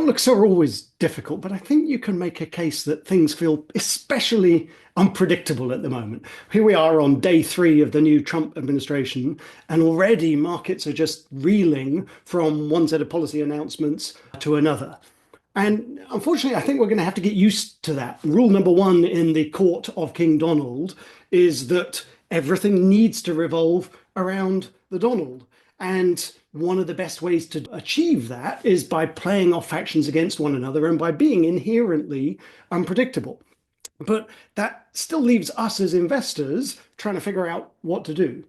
outlooks are always difficult, but I think you can make a case that things feel especially unpredictable at the moment. Here we are on day three of the new Trump administration, and already markets are just reeling from one set of policy announcements to another. And unfortunately, I think we're going to have to get used to that. Rule number one in the court of King Donald is that everything needs to revolve around the Donald. And one of the best ways to achieve that is by playing off factions against one another and by being inherently unpredictable. But that still leaves us as investors trying to figure out what to do.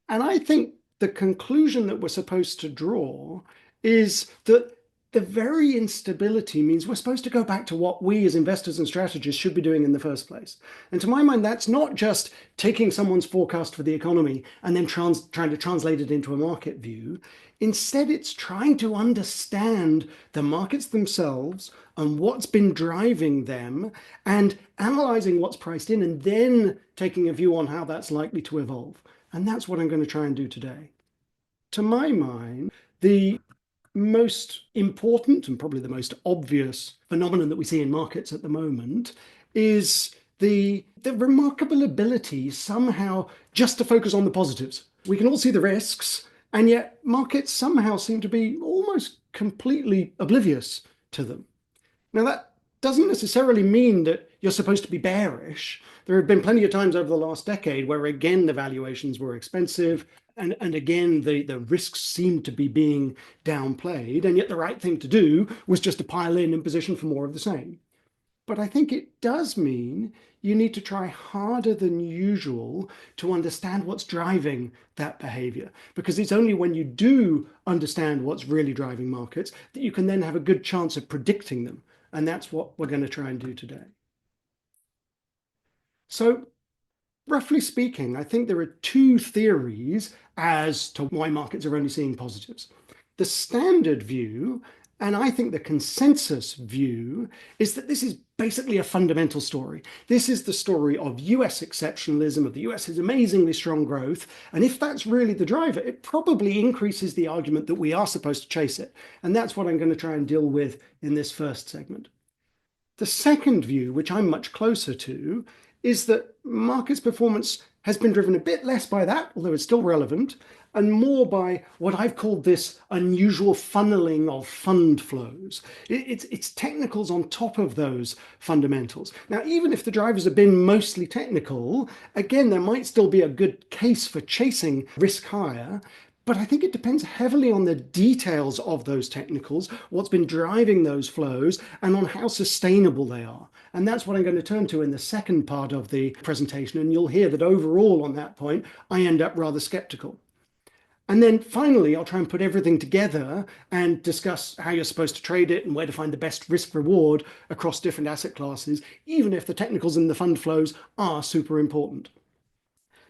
And I think the conclusion that we're supposed to draw is that the very instability means we're supposed to go back to what we as investors and strategists should be doing in the first place. And to my mind, that's not just taking someone's forecast for the economy and then trying to translate it into a market view. Instead, it's trying to understand the markets themselves and what's been driving them and analyzing what's priced in and then taking a view on how that's likely to evolve. And that's what I'm going to try and do today. To my mind, the most important and probably the most obvious phenomenon that we see in markets at the moment is the remarkable ability somehow just to focus on the positives. We can all see the risks, and yet markets somehow seem to be almost completely oblivious to them. Now, that doesn't necessarily mean that you're supposed to be bearish. There have been plenty of times over the last decade where, again, the valuations were expensive. And again, the risks seemed to be being downplayed. And yet the right thing to do was just to pile in position for more of the same. But I think it does mean you need to try harder than usual to understand what's driving that behavior. Because it's only when you do understand what's really driving markets that you can then have a good chance of predicting them. And that's what we're going to try and do today. So, roughly speaking, I think there are two theories as to why markets are only seeing positives. The standard view, and I think the consensus view, is that this is basically a fundamental story. This is the story of US exceptionalism, of the US's amazingly strong growth. And if that's really the driver, it probably increases the argument that we are supposed to chase it. And that's what I'm going to try and deal with in this first segment. The second view, which I'm much closer to, is that markets performance has been driven a bit less by that, although it's still relevant, and more by what I've called this unusual funneling of fund flows. It's technicals on top of those fundamentals. Now, even if the drivers have been mostly technical, again, there might still be a good case for chasing risk higher. But I think it depends heavily on the details of those technicals, what's been driving those flows, and on how sustainable they are. And that's what I'm going to turn to in the second part of the presentation. And you'll hear that overall on that point, I end up rather skeptical. And then finally, I'll try and put everything together and discuss how you're supposed to trade it and where to find the best risk reward across different asset classes, even if the technicals and the fund flows are super important.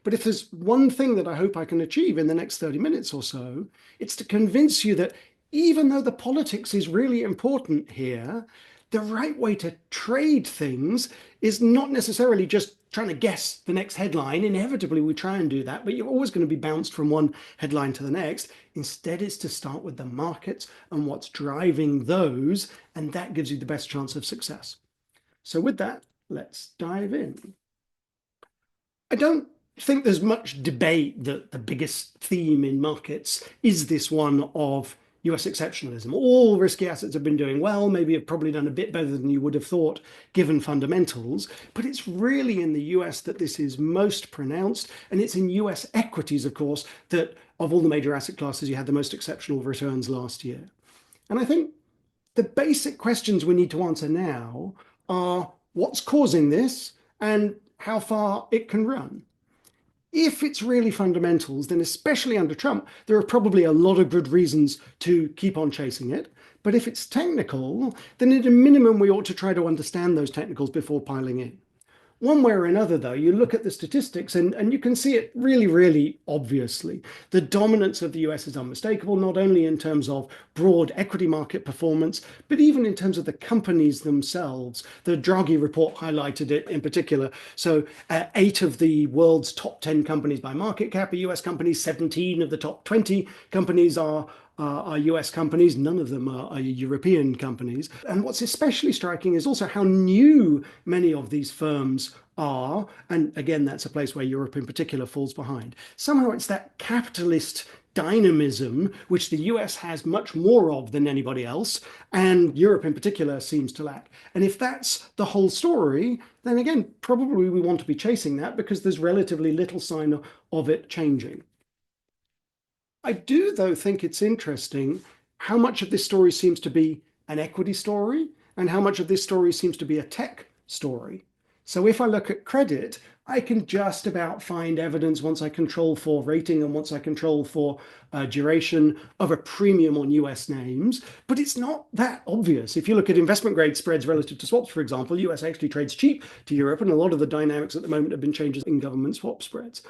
But if there's one thing that I hope I can achieve in the next 30 minutes or so, it's to convince you that even though the politics is really important here, the right way to trade things is not necessarily just trying to guess the next headline. Inevitably, we try and do that, but you're always going to be bounced from one headline to the next. Instead, it's to start with the markets and what's driving those, and that gives you the best chance of success. So with that, let's dive in. I don't think there's much debate that the biggest theme in markets is this one of US exceptionalism. All risky assets have been doing well, maybe have probably done a bit better than you would have thought given fundamentals, but it's really in the US that this is most pronounced, and it's in US equities, of course, that of all the major asset classes, you had the most exceptional returns last year. And I think the basic questions we need to answer now are what's causing this and how far it can run. If it's really fundamentals, then especially under Trump, there are probably a lot of good reasons to keep on chasing it. But if it's technical, then at a minimum, we ought to try to understand those technicals before piling in. One way or another, though, you look at the statistics and you can see it really, really obviously. The dominance of the US is unmistakable, not only in terms of broad equity market performance, but even in terms of the companies themselves. The Draghi report highlighted it in particular. So 8 of the world's top 10 companies by market cap are US companies, 17 of the top 20 companies are are US companies, none of them are European companies. And what's especially striking is also how new many of these firms are. And again, that's a place where Europe in particular falls behind. Somehow it's that capitalist dynamism, which the US has much more of than anybody else, and Europe in particular seems to lack. And if that's the whole story, then again, probably we want to be chasing that because there's relatively little sign of it changing. I do, though, think it's interesting how much of this story seems to be an equity story and how much of this story seems to be a tech story. So if I look at credit, I can just about find evidence once I control for rating and once I control for duration of a premium on US names, but it's not that obvious. If you look at investment grade spreads relative to swaps, for example, US actually trades cheap to Europe, and a lot of the dynamics at the moment have been changes in government swap spreads.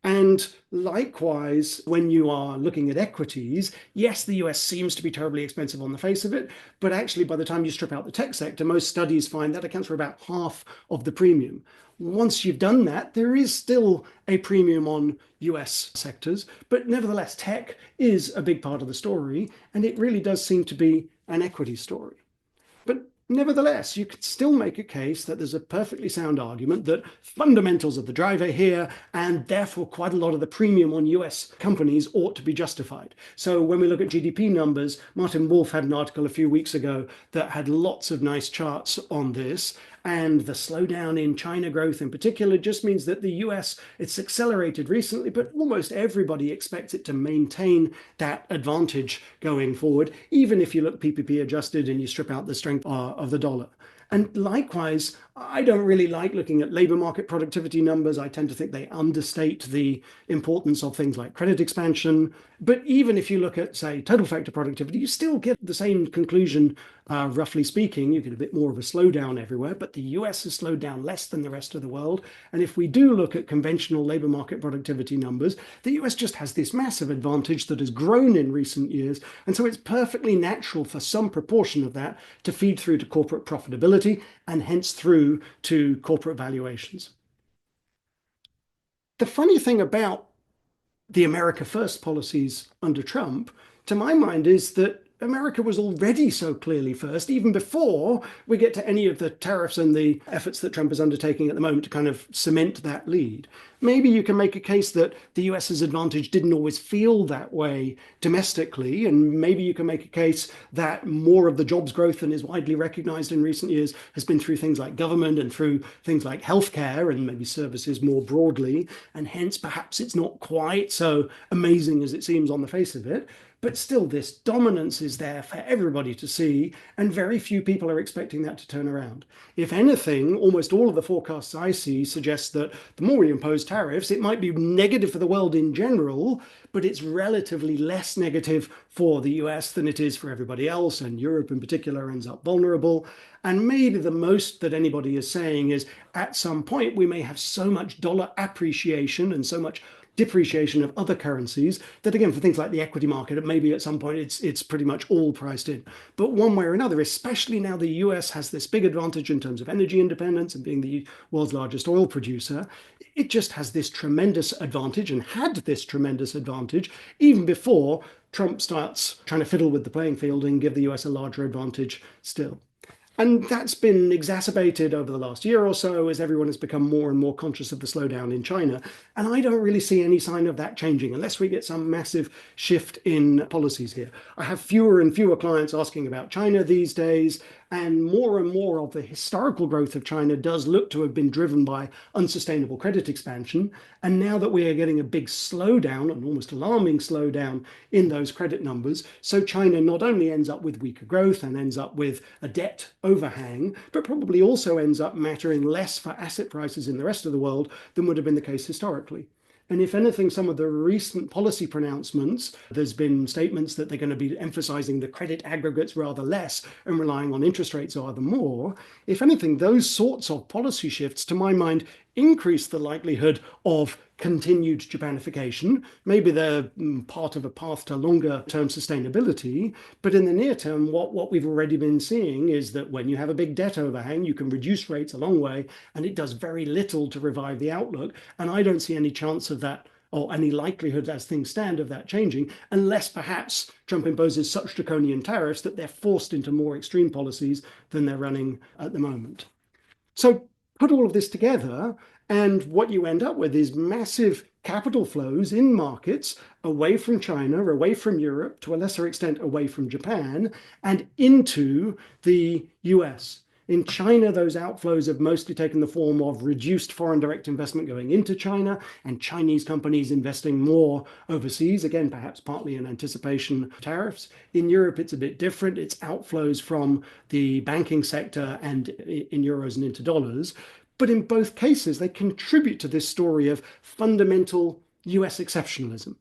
And likewise, when you are looking at equities, yes, the US seems to be terribly expensive on the face of it, but actually, by the time you strip out the tech sector, most studies find that accounts for about half of the premium. Once you've done that, there is still a premium on US sectors, but nevertheless, tech is a big part of the story, and it really does seem to be an equity story. But nevertheless, you could still make a case that there's a perfectly sound argument that fundamentals are the driver here, and therefore quite a lot of the premium on US companies ought to be justified. So when we look at GDP numbers, Martin Wolf had an article a few weeks ago that had lots of nice charts on this. And the slowdown in China growth in particular just means that the US, it's accelerated recently, but almost everybody expects it to maintain that advantage going forward, even if you look PPP adjusted and you strip out the strength of the dollar. And likewise, I don't really like looking at labor market productivity numbers. I tend to think they understate the importance of things like credit expansion. But even if you look at, say, total factor productivity, you still get the same conclusion, roughly speaking. You get a bit more of a slowdown everywhere, but the US has slowed down less than the rest of the world. And if we do look at conventional labor market productivity numbers, the US just has this massive advantage that has grown in recent years. And so it's perfectly natural for some proportion of that to feed through to corporate profitability and hence through to corporate valuations. The funny thing about the America First policies under Trump, to my mind, is that America was already so clearly first, even before we get to any of the tariffs and the efforts that Trump is undertaking at the moment to kind of cement that lead. Maybe you can make a case that the US's advantage didn't always feel that way domestically, and maybe you can make a case that more of the jobs growth than is widely recognized in recent years has been through things like government and through things like healthcare and maybe services more broadly, and hence perhaps it's not quite so amazing as it seems on the face of it. But still, this dominance is there for everybody to see, and very few people are expecting that to turn around. If anything, almost all of the forecasts I see suggest that the more we impose tariffs, it might be negative for the world in general, but it's relatively less negative for the US than it is for everybody else, and Europe in particular ends up vulnerable. And maybe the most that anybody is saying is at some point we may have so much dollar appreciation and so much depreciation of other currencies that again for things like the equity market maybe at some point it's pretty much all priced in, but one way or another, especially now the US has this big advantage in terms of energy independence and being the world's largest oil producer, it just has this tremendous advantage and had this tremendous advantage even before Trump starts trying to fiddle with the playing field and give the US a larger advantage still. And that's been exacerbated over the last year or so as everyone has become more and more conscious of the slowdown in China. And I don't really see any sign of that changing unless we get some massive shift in policies here. I have fewer and fewer clients asking about China these days, and more of the historical growth of China does look to have been driven by unsustainable credit expansion. And now that we are getting a big slowdown, an almost alarming slowdown in those credit numbers, so China not only ends up with weaker growth and ends up with a debt overhang, but probably also ends up mattering less for asset prices in the rest of the world than would have been the case historically. And if anything, some of the recent policy pronouncements, there's been statements that they're going to be emphasizing the credit aggregates rather less and relying on interest rates rather more. If anything, those sorts of policy shifts, to my mind, increase the likelihood of continued Japanification. Maybe they're part of a path to longer term sustainability. But in the near term, what we've already been seeing is that when you have a big debt overhang, you can reduce rates a long way, and it does very little to revive the outlook. And I don't see any chance of that or any likelihood as things stand of that changing, unless perhaps Trump imposes such draconian tariffs that they're forced into more extreme policies than they're running at the moment. So put all of this together, and what you end up with is massive capital flows in markets away from China, away from Europe, to a lesser extent away from Japan, and into the US. In China, those outflows have mostly taken the form of reduced foreign direct investment going into China and Chinese companies investing more overseas, again, perhaps partly in anticipation of tariffs. In Europe, it's a bit different. It's outflows from the banking sector and in euros and into dollars. But in both cases, they contribute to this story of fundamental US exceptionalism.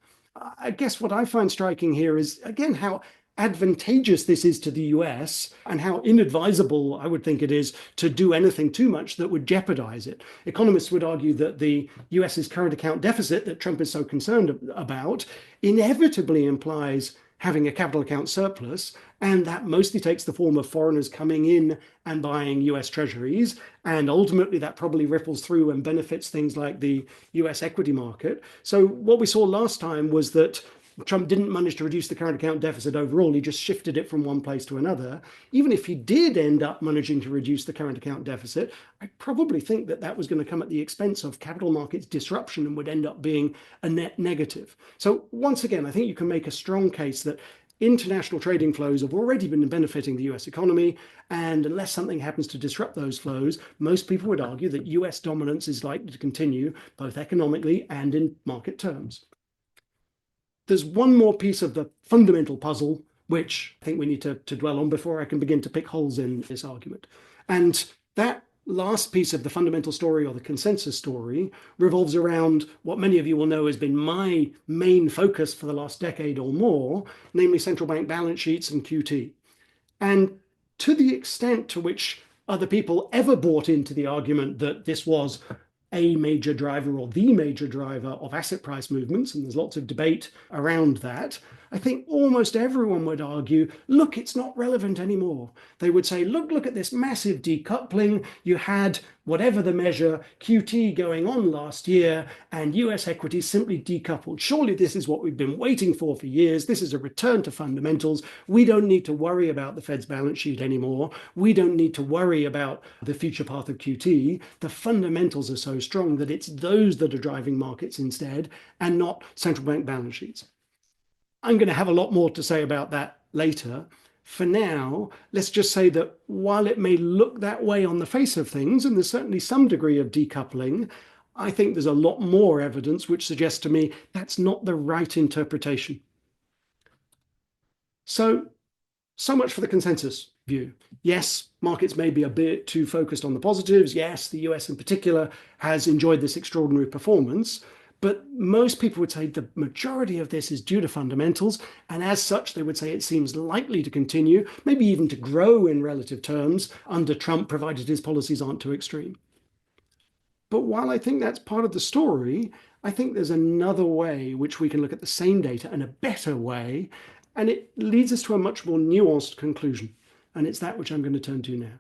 I guess what I find striking here is, again, how advantageous this is to the US and how inadvisable I would think it is to do anything too much that would jeopardize it. Economists would argue that the US's current account deficit that Trump is so concerned about inevitably implies having a capital account surplus, and that mostly takes the form of foreigners coming in and buying US treasuries, and ultimately that probably ripples through and benefits things like the US equity market. So what we saw last time was that Trump didn't manage to reduce the current account deficit overall. He just shifted it from one place to another. Even if he did end up managing to reduce the current account deficit, I probably think that that was going to come at the expense of capital markets disruption and would end up being a net negative. So once again, I think you can make a strong case that international trading flows have already been benefiting the US economy. And unless something happens to disrupt those flows, most people would argue that US dominance is likely to continue both economically and in market terms. There's one more piece of the fundamental puzzle, which I think we need to dwell on before I can begin to pick holes in this argument. And that last piece of the fundamental story, or the consensus story, revolves around what many of you will know has been my main focus for the last decade or more, namely central bank balance sheets and QT. And to the extent to which other people ever bought into the argument that this was a major driver or the major driver of asset price movements, and there's lots of debate around that, I think almost everyone would argue, look, it's not relevant anymore. They would say, look at this massive decoupling. You had whatever the measure, QT going on last year, and US equities simply decoupled. Surely this is what we've been waiting for years. This is a return to fundamentals. We don't need to worry about the Fed's balance sheet anymore. We don't need to worry about the future path of QT. The fundamentals are so strong that it's those that are driving markets instead, and not central bank balance sheets. I'm going to have a lot more to say about that later. For now, let's just say that while it may look that way on the face of things, and there's certainly some degree of decoupling, I think there's a lot more evidence which suggests to me that's not the right interpretation. So much for the consensus view. Yes, markets may be a bit too focused on the positives. Yes, the US in particular has enjoyed this extraordinary performance. But most people would say the majority of this is due to fundamentals. And as such, they would say it seems likely to continue, maybe even to grow in relative terms under Trump, provided his policies aren't too extreme. But while I think that's part of the story, I think there's another way which we can look at the same data and a better way. And it leads us to a much more nuanced conclusion. And it's that which I'm going to turn to now.